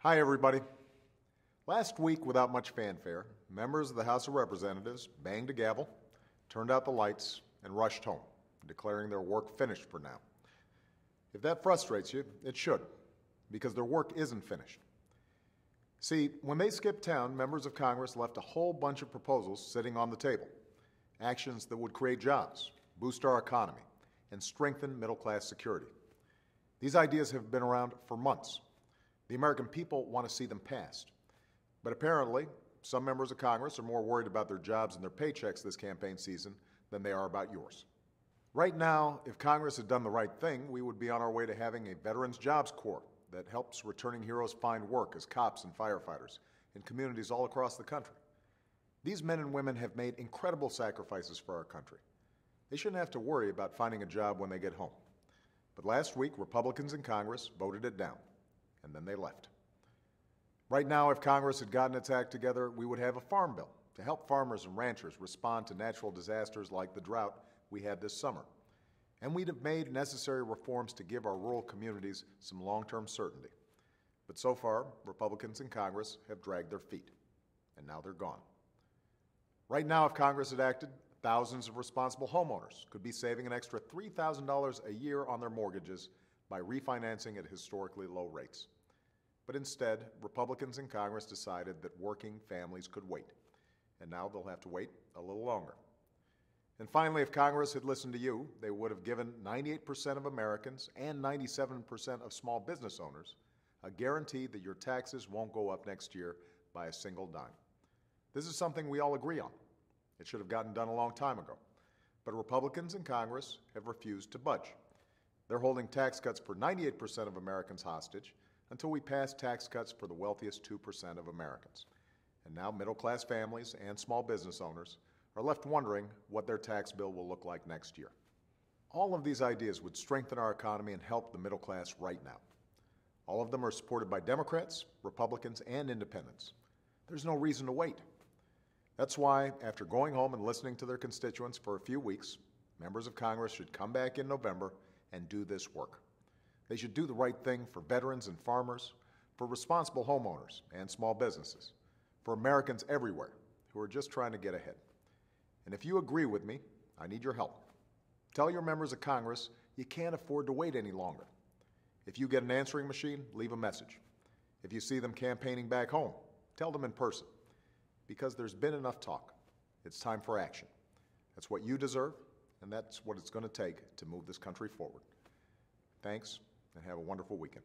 Hi, everybody. Last week, without much fanfare, members of the House of Representatives banged a gavel, turned out the lights, and rushed home, declaring their work finished for now. If that frustrates you, it should, because their work isn't finished. See, when they skipped town, members of Congress left a whole bunch of proposals sitting on the table, actions that would create jobs, boost our economy, and strengthen middle-class security. These ideas have been around for months. The American people want to see them passed. But apparently, some members of Congress are more worried about their jobs and their paychecks this campaign season than they are about yours. Right now, if Congress had done the right thing, we would be on our way to having a Veterans Jobs Corps that helps returning heroes find work as cops and firefighters in communities all across the country. These men and women have made incredible sacrifices for our country. They shouldn't have to worry about finding a job when they get home. But last week, Republicans in Congress voted it down, and then they left. Right now, if Congress had gotten its act together, we would have a farm bill to help farmers and ranchers respond to natural disasters like the drought we had this summer. And we'd have made necessary reforms to give our rural communities some long-term certainty. But so far, Republicans in Congress have dragged their feet, and now they're gone. Right now, if Congress had acted, thousands of responsible homeowners could be saving an extra $3,000 a year on their mortgages by refinancing at historically low rates. But instead, Republicans in Congress decided that working families could wait, and now they'll have to wait a little longer. And finally, if Congress had listened to you, they would have given 98% of Americans and 97% of small business owners a guarantee that your taxes won't go up next year by a single dime. This is something we all agree on. It should have gotten done a long time ago. But Republicans in Congress have refused to budge. They're holding tax cuts for 98% of Americans hostage until we pass tax cuts for the wealthiest 2% of Americans. And now middle-class families and small business owners are left wondering what their tax bill will look like next year. All of these ideas would strengthen our economy and help the middle class right now. All of them are supported by Democrats, Republicans, and independents. There's no reason to wait. That's why, after going home and listening to their constituents for a few weeks, members of Congress should come back in November and do this work. They should do the right thing for veterans and farmers, for responsible homeowners and small businesses, for Americans everywhere who are just trying to get ahead. And if you agree with me, I need your help. Tell your members of Congress you can't afford to wait any longer. If you get an answering machine, leave a message. If you see them campaigning back home, tell them in person. Because there's been enough talk. It's time for action. That's what you deserve, and that's what it's going to take to move this country forward. Thanks, and have a wonderful weekend.